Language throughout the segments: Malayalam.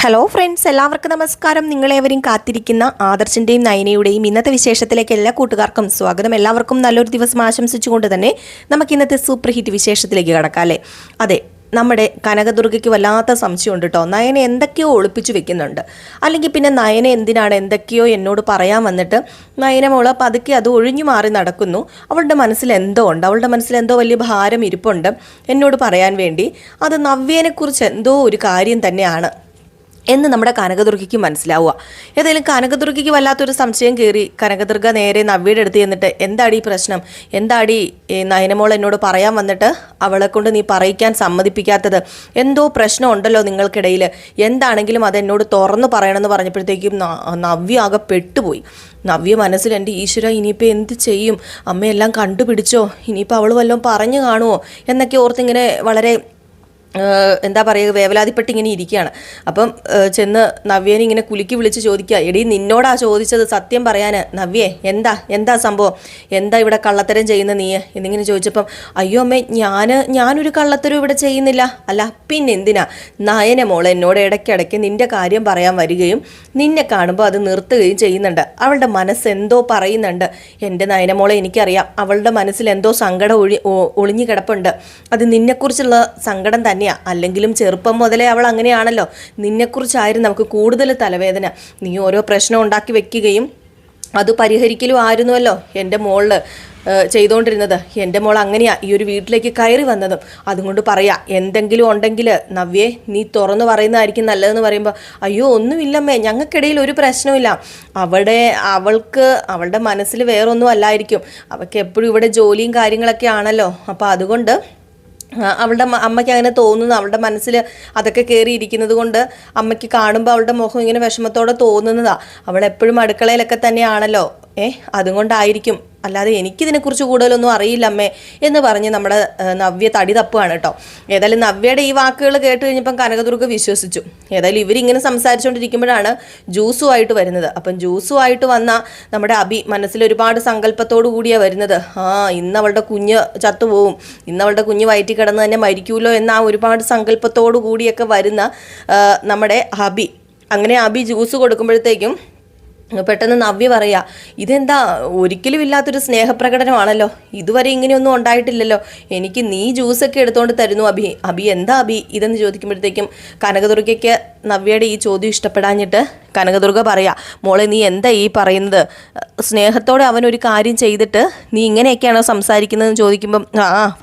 ഹലോ ഫ്രണ്ട്സ്, എല്ലാവർക്കും നമസ്കാരം. നിങ്ങളേവരും കാത്തിരിക്കുന്ന ആദർശിൻ്റെയും നയനയുടെയും ഇന്നത്തെ വിശേഷത്തിലേക്ക് എല്ലാ കൂട്ടുകാർക്കും സ്വാഗതം. എല്ലാവർക്കും നല്ലൊരു ദിവസം ആശംസിച്ചുകൊണ്ട് തന്നെ നമുക്ക് ഇന്നത്തെ സൂപ്പർ ഹിറ്റ് വിശേഷത്തിലേക്ക് കടക്കാം അല്ലേ. അതെ, നമ്മുടെ കനകദുർഗയ്ക്ക് വല്ലാത്ത സംശയമുണ്ട് കേട്ടോ. നയന എന്തൊക്കെയോ ഒളിപ്പിച്ചു വെക്കുന്നുണ്ട്. അല്ലെങ്കിൽ പിന്നെ നയന എന്തിനാണ് എന്തൊക്കെയോ എന്നോട് പറയാൻ വന്നിട്ട് നയന മോള് പതുക്കെ അത് ഒഴിഞ്ഞു മാറി നടക്കുന്നു. അവളുടെ മനസ്സിൽ എന്തോ ഉണ്ട്, അവളുടെ മനസ്സിൽ എന്തോ വലിയ ഭാരം ഇരിപ്പുണ്ട് എന്നോട് പറയാൻ വേണ്ടി. അത് നവ്യേനെക്കുറിച്ച് എന്തോ ഒരു കാര്യം തന്നെയാണ് എന്ന് നമ്മുടെ കനകദുർഗയ്ക്ക് മനസ്സിലാവുക. ഏതായാലും കനകദുർഗയ്ക്ക് വല്ലാത്തൊരു സംശയം കയറി. കനകദുർഗ നേരെ നവ്യയുടെ അടുത്ത് ചെന്നിട്ട്, എന്താടി പ്രശ്നം, എന്താടി നയനമോൾ എന്നോട് പറയാൻ വന്നിട്ട് അവളെ കൊണ്ട് നീ പറയിക്കാൻ സമ്മതിപ്പിക്കാത്തത്, എന്തോ പ്രശ്നം ഉണ്ടല്ലോ നിങ്ങൾക്കിടയിൽ, എന്താണെങ്കിലും അതെന്നോട് തുറന്നു പറയണമെന്ന് പറഞ്ഞപ്പോഴത്തേക്കും നവ്യ ആകെ പെട്ടുപോയി. നവ്യ മനസ്സിൽ, എൻ്റെ ഈശ്വര ഇനിയിപ്പോൾ എന്ത് ചെയ്യും, അമ്മയെല്ലാം കണ്ടുപിടിച്ചോ, ഇനിയിപ്പോൾ അവൾ വല്ലതും പറഞ്ഞു കാണുമോ എന്നൊക്കെ ഓർത്തിങ്ങനെ വളരെ എന്താ പറയുക വേവലാതിപ്പെട്ട് ഇങ്ങനെ ഇരിക്കുകയാണ്. അപ്പം ചെന്ന് നവ്യേനെ ഇങ്ങനെ കുലുക്കി വിളിച്ച് ചോദിക്കുക, എടീ നിന്നോടാ ചോദിച്ചത്, സത്യം പറയാൻ നവ്യേ, എന്താ സംഭവം, എന്താ ഇവിടെ കള്ളത്തരം ചെയ്യുന്ന നീ എന്നിങ്ങനെ ചോദിച്ചപ്പം, അയ്യോ അമ്മേ ഞാനൊരു കള്ളത്തരം ഇവിടെ ചെയ്യുന്നില്ല. അല്ല പിന്നെ എന്തിനാ നയന മോളെ എന്നോട് ഇടയ്ക്കിടയ്ക്ക് നിൻ്റെ കാര്യം പറയാൻ വരികയും നിന്നെ കാണുമ്പോൾ അത് നിർത്തുകയും ചെയ്യുന്നുണ്ട്. അവളുടെ മനസ്സെന്തോ പറയുന്നുണ്ട്. എൻ്റെ നയനമോളെ എനിക്കറിയാം, അവളുടെ മനസ്സിൽ എന്തോ സങ്കടം ഒളിഞ്ഞു കിടപ്പുണ്ട്. അത് നിന്നെക്കുറിച്ചുള്ള സങ്കടം തന്നെയാണ്. അല്ലെങ്കിലും ചെറുപ്പം മുതലേ അവൾ അങ്ങനെയാണല്ലോ. നിന്നെക്കുറിച്ചായിരുന്നു നമുക്ക് കൂടുതൽ തലവേദന. നീ ഓരോ പ്രശ്നം ഉണ്ടാക്കി വെക്കുകയും അത് പരിഹരിക്കലും ആയിരുന്നുവല്ലോ എൻ്റെ മോളിൽ ചെയ്തുകൊണ്ടിരുന്നത്. എൻ്റെ മോൾ അങ്ങനെയാ ഈ ഒരു വീട്ടിലേക്ക് കയറി വന്നതും. അതുകൊണ്ട് പറയാ, എന്തെങ്കിലും ഉണ്ടെങ്കിൽ നവ്യേ നീ തുറന്നു പറയുന്നതായിരിക്കും നല്ലതെന്ന് പറയുമ്പോൾ, അയ്യോ ഒന്നുമില്ലമ്മേ, ഞങ്ങൾക്കിടയിൽ ഒരു പ്രശ്നമില്ല. അവൾക്ക് അവളുടെ മനസ്സിൽ വേറൊന്നും അല്ലായിരിക്കും. അവൾക്ക് എപ്പോഴും ഇവിടെ ജോലിയും കാര്യങ്ങളൊക്കെ ആണല്ലോ. അപ്പോൾ അതുകൊണ്ട് അവളുടെ അമ്മയ്ക്ക് അങ്ങനെ തോന്നുന്നു. അവളുടെ മനസ്സിൽ അതൊക്കെ കയറിയിരിക്കുന്നത് കൊണ്ട് അമ്മയ്ക്ക് കാണുമ്പോൾ അവളുടെ മുഖം ഇങ്ങനെ വിഷമത്തോടെ തോന്നുന്നതാണ്. അവളെപ്പോഴും അടുക്കളയിലൊക്കെ തന്നെയാണല്ലോ. അതുകൊണ്ടായിരിക്കും, അല്ലാതെ എനിക്കിതിനെക്കുറിച്ച് കൂടുതലൊന്നും അറിയില്ല അമ്മേ എന്ന് പറഞ്ഞ് നമ്മുടെ നവ്യ തടി തപ്പുകയാണ് കേട്ടോ. ഏതായാലും നവ്യയുടെ ഈ വാക്കുകൾ കേട്ട് കഴിഞ്ഞപ്പം കനകദുർഗ വിശ്വസിച്ചു. ഏതായാലും ഇവരിങ്ങനെ സംസാരിച്ചുകൊണ്ടിരിക്കുമ്പോഴാണ് ജ്യൂസുമായിട്ട് വരുന്നത്. അപ്പം ജ്യൂസുമായിട്ട് വന്ന നമ്മുടെ അബി മനസ്സിൽ ഒരുപാട് സങ്കല്പത്തോടു കൂടിയാണ് വരുന്നത്. ഇന്ന് അവളുടെ കുഞ്ഞ് ചത്തുപോകും, ഇന്ന് അവളുടെ കുഞ്ഞ് വയറ്റിൽ കിടന്ന് തന്നെ മരിക്കുമല്ലോ എന്ന ആ ഒരുപാട് സങ്കല്പത്തോടു കൂടിയൊക്കെ വരുന്ന നമ്മുടെ അബി. അങ്ങനെ അബി ജ്യൂസ് കൊടുക്കുമ്പോഴത്തേക്കും പെട്ടെന്ന് നവ്യ പറയാ, ഇതെന്താ ഒരിക്കലും ഇല്ലാത്തൊരു സ്നേഹപ്രകടനമാണല്ലോ, ഇതുവരെ ഇങ്ങനെയൊന്നും ഉണ്ടായിട്ടില്ലല്ലോ, എനിക്ക് നീ ജ്യൂസൊക്കെ എടുത്തുകൊണ്ട് തരുന്നു അബി എന്താ അബി ഇതെന്ന് ചോദിക്കുമ്പോഴത്തേക്കും കനകദുർഗയ്ക്ക് നവ്യയുടെ ഈ ചോദ്യം ഇഷ്ടപ്പെടാഞ്ഞിട്ട് കനകദുർഗ പറയാ, മോളെ നീ എന്താ ഈ പറയുന്നത്, സ്നേഹത്തോടെ അവനൊരു കാര്യം ചെയ്തിട്ട് നീ ഇങ്ങനെയൊക്കെയാണോ സംസാരിക്കുന്നതെന്ന് ചോദിക്കുമ്പം,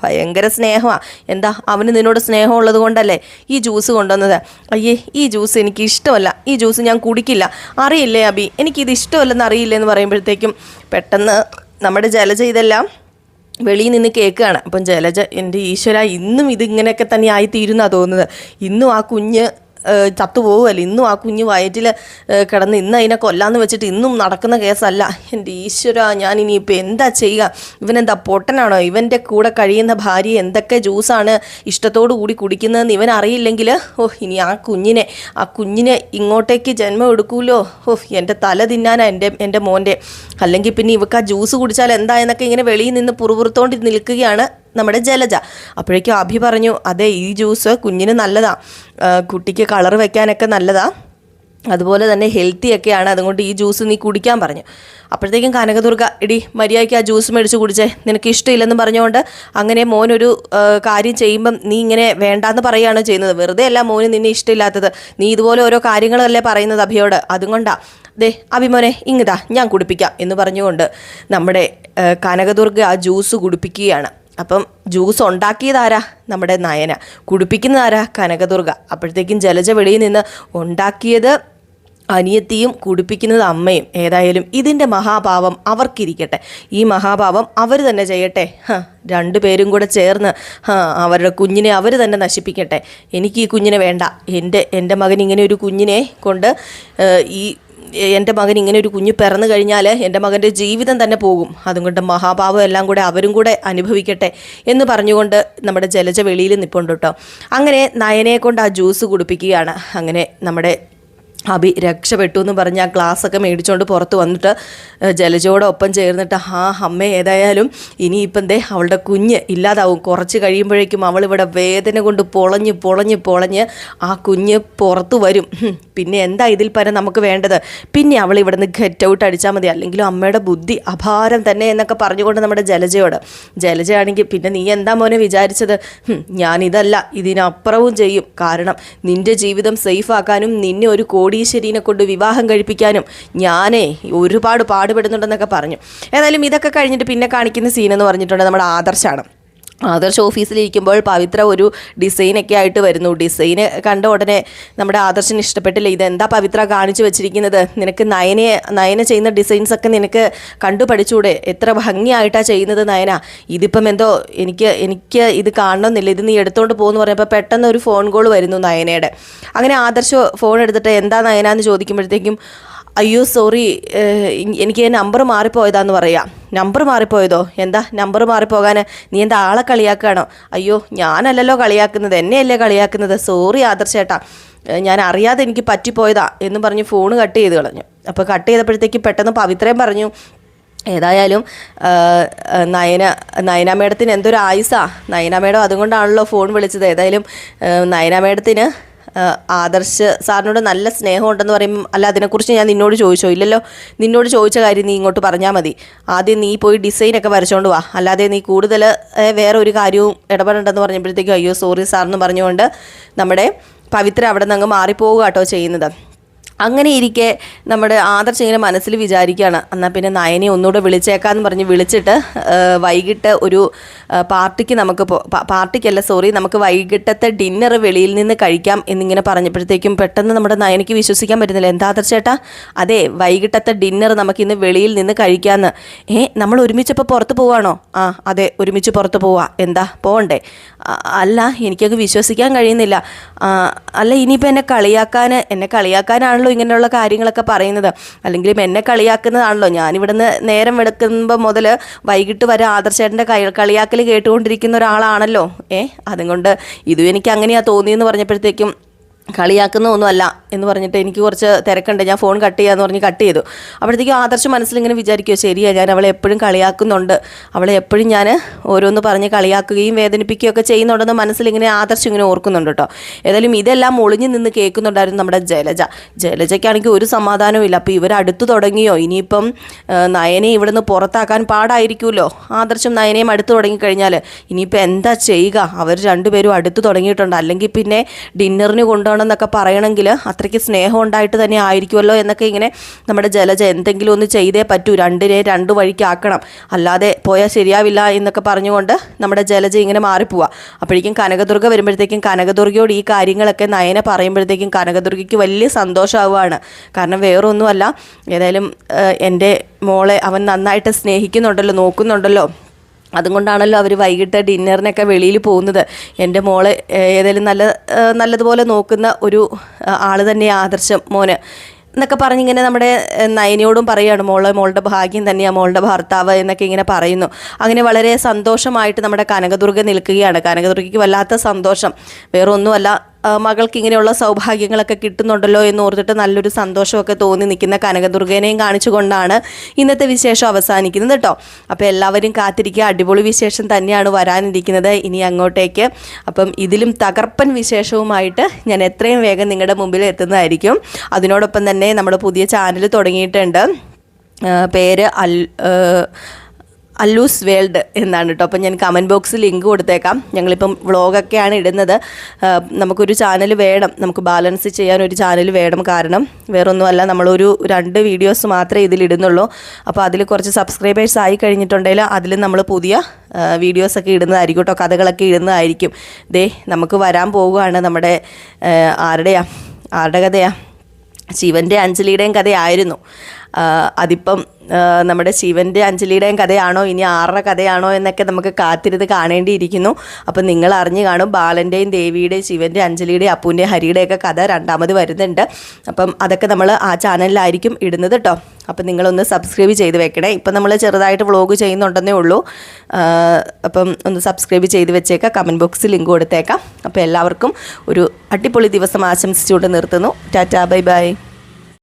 ഭയങ്കര സ്നേഹമാണ്, എന്താ അവന് നിന്നോട് സ്നേഹമുള്ളത് കൊണ്ടല്ലേ ഈ ജ്യൂസ് കൊണ്ടുവന്നത്, അയ്യേ ഈ ജ്യൂസ് എനിക്ക് ഇഷ്ടമല്ല, ഈ ജ്യൂസ് ഞാൻ കുടിക്കില്ല, അറിയില്ലേ അബി എനിക്കിത് ഇഷ്ടമല്ലെന്ന് അറിയില്ലെന്ന് പറയുമ്പോഴത്തേക്കും പെട്ടെന്ന് നമ്മുടെ ജലജ ഇതെല്ലാം വെളിയിൽ നിന്ന് കേൾക്കുകയാണ്. അപ്പം ജലജ, എൻ്റെ ഈശ്വര ഇന്നും ഇതിങ്ങനെയൊക്കെ തന്നെ ആയിത്തീരുന്നാണ് തോന്നുന്നത്, ഇന്നും ആ കുഞ്ഞ് ചത്തുപോകുമല്ലോ, ഇന്നും ആ കുഞ്ഞ് വയറ്റിൽ കിടന്ന് ഇന്ന് അതിനെ കൊല്ലാന്ന് വെച്ചിട്ട് ഇന്നും നടക്കുന്ന കേസല്ല. എൻ്റെ ഈശ്വര ഞാൻ ഇനിയിപ്പോൾ എന്താ ചെയ്യുക, ഇവനെന്താ പൊട്ടനാണോ, ഇവൻ്റെ കൂടെ കഴിയുന്ന ഭാര്യ എന്തൊക്കെ ജ്യൂസാണ് ഇഷ്ടത്തോടു കൂടി കുടിക്കുന്നതെന്ന് ഇവൻ അറിയില്ലെങ്കിൽ ഇനി ആ കുഞ്ഞിനെ ഇങ്ങോട്ടേക്ക് ജന്മം എടുക്കൂലോ, എൻ്റെ തല തിന്നാനാ എൻ്റെ മോൻ്റെ, അല്ലെങ്കിൽ പിന്നെ ഇവക്ക് ആ ജ്യൂസ് കുടിച്ചാൽ എന്താ എന്നൊക്കെ ഇങ്ങനെ വെളിയിൽ നിന്ന് പുറപുറത്തോണ്ട് നിൽക്കുകയാണ് നമ്മുടെ ജലജ. അപ്പോഴേക്കും അഭി പറഞ്ഞു, അതെ ഈ ജ്യൂസ് കുഞ്ഞിന് നല്ലതാ, കുട്ടിക്ക് കളർ വെക്കാനൊക്കെ നല്ലതാ, അതുപോലെ തന്നെ ഹെൽത്തി ഒക്കെയാണ്, അതുകൊണ്ട് ഈ ജ്യൂസ് നീ കുടിക്കാൻ പറഞ്ഞു. അപ്പോഴത്തേക്കും കനകദുർഗ, എടി മര്യാദയ്ക്ക് ആ ജ്യൂസ് മേടിച്ച് കുടിച്ചേ, നിനക്ക് ഇഷ്ടമില്ലെന്ന് പറഞ്ഞുകൊണ്ട് അങ്ങനെ മോനൊരു കാര്യം ചെയ്യുമ്പം നീ ഇങ്ങനെ വേണ്ടാന്ന് പറയുകയാണ് ചെയ്യുന്നത്. വെറുതെ അല്ല മോന് നിന്നെ ഇഷ്ടമില്ലാത്തത്, നീ ഇതുപോലെ ഓരോ കാര്യങ്ങളല്ലേ പറയുന്നത് അഭിയോട്, അതുകൊണ്ടാ. ദേ അഭിമോനെ ഇങ്ങതാ ഞാൻ കുടിപ്പിക്കാം എന്ന് പറഞ്ഞുകൊണ്ട് നമ്മുടെ കനകദുർഗ ആ ജ്യൂസ് കുടിപ്പിക്കുകയാണ്. അപ്പം ജ്യൂസ് ഉണ്ടാക്കിയതാരാ, നമ്മുടെ നയന, കുടിപ്പിക്കുന്നതാരാ, കനകദുർഗ. അപ്പോഴത്തേക്കും ജലജ വെളിയിൽ നിന്ന്, ഉണ്ടാക്കിയത് അനിയത്തിയും കുടിപ്പിക്കുന്നത് അമ്മയും. ഏതായാലും ഇതിൻ്റെ മഹാഭാവം അവർക്കിരിക്കട്ടെ, ഈ മഹാഭാവം അവർ തന്നെ ചെയ്യട്ടെ, രണ്ടുപേരും കൂടെ ചേർന്ന് അവരുടെ കുഞ്ഞിനെ അവർ തന്നെ നശിപ്പിക്കട്ടെ, എനിക്ക് ഈ കുഞ്ഞിനെ വേണ്ട, എൻ്റെ മകൻ ഇങ്ങനെ ഒരു കുഞ്ഞിനെ കൊണ്ട് എൻ്റെ മകൻ ഇങ്ങനെ ഒരു കുഞ്ഞ് പിറന്നു കഴിഞ്ഞാൽ എൻ്റെ മകൻ്റെ ജീവിതം തന്നെ പോകും, അതുകൊണ്ട് മഹാഭാവം എല്ലാം കൂടെ അവരും കൂടെ അനുഭവിക്കട്ടെ എന്ന് പറഞ്ഞുകൊണ്ട് നമ്മുടെ ജലജ വെളിയിൽ നിൽപ്പുണ്ട് കേട്ടോ. അങ്ങനെ നയനയെ കൊണ്ട് ആ ജ്യൂസ് കുടിപ്പിക്കുകയാണ്. അങ്ങനെ നമ്മുടെ അഭി രക്ഷപ്പെട്ടു എന്ന് പറഞ്ഞ് ആ ഗ്ലാസ്സൊക്കെ മേടിച്ചുകൊണ്ട് പുറത്ത് വന്നിട്ട് ജലജയോടൊപ്പം ചേർന്നിട്ട് അമ്മ ഏതായാലും ഇനിയിപ്പം ദേ അവളുടെ കുഞ്ഞ് ഇല്ലാതാവും, കുറച്ച് കഴിയുമ്പോഴേക്കും അവളിവിടെ വേദന കൊണ്ട് പൊളഞ്ഞ് ആ കുഞ്ഞ് പുറത്ത് വരും, പിന്നെ എന്താ ഇതിൽ പരം നമുക്ക് വേണ്ടത്, പിന്നെ അവൾ ഇവിടെ നിന്ന് ഗെറ്റ് ഔട്ട് അടിച്ചാൽ മതി, അല്ലെങ്കിലും അമ്മയുടെ ബുദ്ധി അപാരം തന്നെ എന്നൊക്കെ പറഞ്ഞുകൊണ്ട് നമ്മുടെ ജലജയാണെങ്കിൽ പിന്നെ നീ എന്താ മോനെ വിചാരിച്ചത്, ഞാനിതല്ല ഇതിനപ്പുറവും ചെയ്യും, കാരണം നിൻ്റെ ജീവിതം സേഫാക്കാനും നിന്നെ ഒരു കോടീശ്വരീനെ കൊണ്ട് വിവാഹം കഴിപ്പിക്കാനും ഞാനേ ഒരുപാട് പാടുപെടുന്നുണ്ടെന്നൊക്കെ പറഞ്ഞു. ഏതായാലും ഇതൊക്കെ കഴിഞ്ഞിട്ട് പിന്നെ കാണിക്കുന്ന സീനെന്ന് പറഞ്ഞിട്ടുണ്ടെങ്കിൽ നമ്മുടെ ആദർശ് ഓഫീസിലിരിക്കുമ്പോൾ പവിത്ര ഒരു ഡിസൈനൊക്കെ ആയിട്ട് വരുന്നു. ഡിസൈന് കണ്ട ഉടനെ നമ്മുടെ ആദർശിന് ഇഷ്ടപ്പെട്ടില്ല. ഇതെന്താ പവിത്ര കാണിച്ചു വെച്ചിരിക്കുന്നത്, നിനക്ക് നയന ചെയ്യുന്ന ഡിസൈൻസൊക്കെ നിനക്ക് കണ്ടു പഠിച്ചൂടെ, എത്ര ഭംഗിയായിട്ടാണ് ചെയ്യുന്നത് നയന, ഇതിപ്പം എന്തോ എനിക്ക് ഇത് കാണണമെന്നില്ല, ഇത് നീ എടുത്തുകൊണ്ട് പോകുമെന്ന് പറഞ്ഞപ്പോൾ പെട്ടെന്ന് ഒരു ഫോൺ കോൾ വരുന്നു നയനയുടെ. അങ്ങനെ ആദർശ് ഫോൺ എടുത്തിട്ട് എന്താ നയന എന്ന് ചോദിക്കുമ്പോഴത്തേക്കും അയ്യോ സോറി എനിക്ക് നമ്പർ മാറിപ്പോയതാന്ന് പറയാം. നമ്പർ മാറിപ്പോയതോ, എന്താ നമ്പർ മാറിപ്പോകാൻ, നീ എന്താ ആളെ കളിയാക്കുകയാണോ, അയ്യോ ഞാനല്ലല്ലോ കളിയാക്കുന്നത്, എന്നെയല്ലേ കളിയാക്കുന്നത്, സോറി ആദർശേട്ടാ ഞാൻ അറിയാതെ എനിക്ക് പറ്റിപ്പോയതാ എന്ന് പറഞ്ഞ് ഫോൺ കട്ട് ചെയ്ത് കളഞ്ഞു. അപ്പോൾ കട്ട് ചെയ്തപ്പോഴത്തേക്ക് പെട്ടെന്ന് പവിത്രയും പറഞ്ഞു ഏതായാലും നയന മേഡത്തിന് എന്തൊരു ആയുസാ, നയന മേഡം അതുകൊണ്ടാണല്ലോ ഫോൺ വിളിച്ചത്. ഏതായാലും നയന മേഡത്തിന് ആദർശ് സാറിനോട് നല്ല സ്നേഹമുണ്ടെന്ന് പറയുമ്പം അല്ല അതിനെക്കുറിച്ച് ഞാൻ നിന്നോട് ചോദിച്ചോ, ഇല്ലല്ലോ, നിന്നോട് ചോദിച്ച കാര്യം നീ ഇങ്ങോട്ട് പറഞ്ഞാൽ മതി, ആദ്യം നീ പോയി ഡിസൈനൊക്കെ വരച്ചോണ്ട് വാ, അല്ലാതെ നീ കൂടുതൽ വേറെ ഒരു കാര്യവും ഇടപെടണ്ടെന്ന് പറഞ്ഞപ്പോഴത്തേക്കും അയ്യോ സോറി സാറെന്ന് പറഞ്ഞുകൊണ്ട് നമ്മുടെ പവിത്ര അവിടെ നിന്ന് അങ്ങ് മാറിപ്പോവുക കേട്ടോ ചെയ്യുന്നത്. അങ്ങനെ ഇരിക്കെ നമ്മുടെ ആദർശ് ഇങ്ങനെ മനസ്സിൽ വിചാരിക്കുകയാണ്, എന്നാൽ പിന്നെ നയനെ ഒന്നുകൂടെ വിളിച്ചേക്കാമെന്ന് പറഞ്ഞ് വിളിച്ചിട്ട് വൈകിട്ട് ഒരു നമുക്ക് വൈകിട്ടത്തെ ഡിന്നർ വെളിയിൽ നിന്ന് കഴിക്കാം എന്നിങ്ങനെ പറഞ്ഞപ്പോഴത്തേക്കും പെട്ടെന്ന് നമ്മുടെ നയനയ്ക്ക് വിശ്വസിക്കാൻ പറ്റുന്നില്ല. എന്താ ആദർശേട്ടാ, അതെ വൈകിട്ടത്തെ ഡിന്നർ നമുക്കിന്ന് വെളിയിൽ നിന്ന് കഴിക്കാമെന്ന്, നമ്മൾ ഒരുമിച്ചപ്പോൾ പുറത്ത് പോവാണോ, അതെ ഒരുമിച്ച് പുറത്ത് പോവാ, എന്താ പോകണ്ടേ, അല്ല എനിക്കങ്ങ് വിശ്വസിക്കാൻ കഴിയുന്നില്ല, അല്ല ഇനിയിപ്പോൾ എന്നെ കളിയാക്കാനാണല്ലോ ഇങ്ങനെയുള്ള കാര്യങ്ങളൊക്കെ പറയുന്നത്, അല്ലെങ്കിലും എന്നെ കളിയാക്കുന്നതാണല്ലോ, ഞാനിവിടുന്ന് നേരം വെളുക്കുമ്പോൾ മുതൽ വൈകിട്ട് വരെ ആദർശേട്ടൻ്റെ കളിയാക്കൽ കേട്ടുകൊണ്ടിരിക്കുന്ന ഒരാളാണല്ലോ, അതുകൊണ്ട് ഇതും എനിക്ക് അങ്ങനെയാണ് തോന്നിയെന്ന് പറഞ്ഞപ്പോഴത്തേക്കും കളിയാക്കുന്ന ഒന്നുമല്ല എന്ന് പറഞ്ഞിട്ട് എനിക്ക് കുറച്ച് തിരക്കുണ്ട്, ഞാൻ ഫോൺ കട്ട് ചെയ്യാന്ന് പറഞ്ഞ് കട്ട് ചെയ്തു. അപ്പോഴത്തേക്കും ആദർശ് മനസ്സിലിങ്ങനെ വിചാരിക്കുമോ, ശരിയാ ഞാൻ അവളെ എപ്പോഴും കളിയാക്കുന്നുണ്ട്, അവളെ എപ്പോഴും ഞാൻ ഓരോന്ന് പറഞ്ഞ് കളിയാക്കുകയും വേദനിപ്പിക്കുകയും ഒക്കെ ചെയ്യുന്നുണ്ടെന്ന് മനസ്സിലിങ്ങനെ ആദർശ് ഇങ്ങനെ ഓർക്കുന്നുണ്ട് കേട്ടോ. ഏതായാലും ഇതെല്ലാം ഒളിഞ്ഞു നിന്ന് കേൾക്കുന്നുണ്ടായിരുന്നു നമ്മുടെ ജലജയ്ക്കാണെങ്കിൽ ഒരു സമാധാനവും ഇല്ല. അപ്പോൾ ഇവരടുത്ത് തുടങ്ങിയോ, ഇനിയിപ്പം നയനെ ഇവിടുന്ന് പുറത്താക്കാൻ പാടായിരിക്കുമല്ലോ, ആദർശും നയനയും അടുത്ത് തുടങ്ങിക്കഴിഞ്ഞാൽ ഇനിയിപ്പോൾ എന്താ ചെയ്യുക, അവർ രണ്ടുപേരും അടുത്ത് തുടങ്ങിയിട്ടുണ്ട്, അല്ലെങ്കിൽ പിന്നെ ഡിന്നറിന് കൊണ്ടുപോകണമെന്നൊക്കെ പറയണമെങ്കിൽ അത്രയ്ക്ക് സ്നേഹം ഉണ്ടായിട്ട് തന്നെ ആയിരിക്കുമല്ലോ എന്നൊക്കെ ഇങ്ങനെ നമ്മുടെ ജലജ എന്തെങ്കിലും ഒന്ന് ചെയ്തേ പറ്റൂ, രണ്ടിനെ രണ്ട് വഴിക്കാക്കണം, അല്ലാതെ പോയാൽ ശരിയാവില്ല എന്നൊക്കെ പറഞ്ഞുകൊണ്ട് നമ്മുടെ ജലജ ഇങ്ങനെ മാറിപ്പോവുക. അപ്പോഴേക്കും കനകദുർഗ വരുമ്പോഴത്തേക്കും കനകദുർഗയോട് ഈ കാര്യങ്ങളൊക്കെ നയന പറയുമ്പോഴത്തേക്കും കനകദുർഗയ്ക്ക് വലിയ സന്തോഷമാവുകയാണ്. കാരണം വേറൊന്നുമല്ല, ഏതായാലും എൻ്റെ മോളെ അവൻ നന്നായിട്ട് സ്നേഹിക്കുന്നുണ്ടല്ലോ, നോക്കുന്നുണ്ടല്ലോ, അതുകൊണ്ടാണല്ലോ അവർ വൈകിട്ട് ഡിന്നറിനൊക്കെ വെളിയിൽ പോകുന്നത്. എൻ്റെ മോളെ ഏതായാലും നല്ലതുപോലെ നോക്കുന്ന ഒരു ആൾ തന്നെ ആദർശം മോന് എന്നൊക്കെ പറഞ്ഞിങ്ങനെ നമ്മുടെ നയനയോടും പറയുകയാണ്, മോളുടെ ഭാഗ്യം തന്നെയാണ് മോളുടെ ഭർത്താവ് എന്നൊക്കെ ഇങ്ങനെ പറയുന്നു. അങ്ങനെ വളരെ സന്തോഷമായിട്ട് നമ്മുടെ കനകദുർഗ നിൽക്കുകയാണ്. കനകദുർഗയ്ക്ക് വല്ലാത്ത സന്തോഷം, വേറെ ഒന്നുമല്ല, മകൾക്ക് ഇങ്ങനെയുള്ള സൗഭാഗ്യങ്ങളൊക്കെ കിട്ടുന്നുണ്ടല്ലോ എന്ന് ഓർത്തിട്ട് നല്ലൊരു സന്തോഷമൊക്കെ തോന്നി നിൽക്കുന്ന കനകദുർഗേനെയും കാണിച്ചുകൊണ്ടാണ് ഇന്നത്തെ വിശേഷം അവസാനിക്കുന്നത് കേട്ടോ. അപ്പോൾ എല്ലാവരും കാത്തിരിക്കുക, അടിപൊളി വിശേഷം തന്നെയാണ് വരാനിരിക്കുന്നത് ഇനി അങ്ങോട്ടേക്ക്. അപ്പം ഇതിലും തകർപ്പൻ വിശേഷവുമായിട്ട് ഞാൻ എത്രയും വേഗം നിങ്ങളുടെ മുമ്പിൽ എത്തുന്നതായിരിക്കും. അതിനോടൊപ്പം തന്നെ നമ്മുടെ പുതിയ ചാനൽ തുടങ്ങിയിട്ടുണ്ട്, പേര് അല്ലൂസ് വേൾഡ് എന്നാണ് കേട്ടോ. അപ്പം ഞാൻ കമൻറ്റ് ബോക്സിൽ ലിങ്ക് കൊടുത്തേക്കാം. ഞങ്ങളിപ്പം വ്ളോഗൊക്കെയാണ് ഇടുന്നത്, നമുക്കൊരു ചാനൽ വേണം, നമുക്ക് ബാലൻസ് ചെയ്യാൻ ഒരു ചാനൽ വേണം. കാരണം വേറൊന്നുമല്ല, നമ്മളൊരു 2 വീഡിയോസ് മാത്രമേ ഇതിലിടുന്നുള്ളൂ. അപ്പോൾ അതിൽ കുറച്ച് സബ്സ്ക്രൈബേഴ്സ് ആയി കഴിഞ്ഞിട്ടുണ്ടെങ്കിൽ അതിൽ നമ്മൾ പുതിയ വീഡിയോസൊക്കെ ഇടുന്നതായിരിക്കും കേട്ടോ, കഥകളൊക്കെ ഇടുന്നതായിരിക്കും. നമുക്ക് വരാൻ പോവുകയാണ് നമ്മുടെ ആരുടെ കഥയാണ്, ശിവൻ്റെ അഞ്ജലിയുടെയും കഥയായിരുന്നു. അതിപ്പം നമ്മുടെ ശിവൻ്റെ അഞ്ജലിയുടെയും കഥയാണോ ഇനി ആരുടെ കഥയാണോ എന്നൊക്കെ നമുക്ക് കാത്തിരുന്ന് കാണേണ്ടിയിരിക്കുന്നു. അപ്പം നിങ്ങൾ അറിഞ്ഞു കാണും, ബാലൻ്റെയും ദേവിയുടെയും ശിവൻ്റെ അഞ്ജലിയുടെയും അപ്പൂൻ്റെയും ഹരിയുടെയൊക്കെ കഥ 2ാമത് വരുന്നുണ്ട്. അപ്പം അതൊക്കെ നമ്മൾ ആ ചാനലിലായിരിക്കും ഇടുന്നത് കേട്ടോ. അപ്പം നിങ്ങളൊന്ന് സബ്സ്ക്രൈബ് ചെയ്ത് വെക്കണേ. ഇപ്പം നമ്മൾ ചെറുതായിട്ട് വ്ളോഗ് ചെയ്യുന്നുണ്ടെന്നേ ഉള്ളൂ. അപ്പം ഒന്ന് സബ്സ്ക്രൈബ് ചെയ്ത് വെച്ചേക്കാം, കമൻറ്റ് ബോക്സിൽ ലിങ്ക് കൊടുത്തേക്കാം. അപ്പോൾ എല്ലാവർക്കും ഒരു അടിപൊളി ദിവസം ആശംസിച്ചുകൊണ്ട് നിർത്തുന്നു. Tata, bye bye.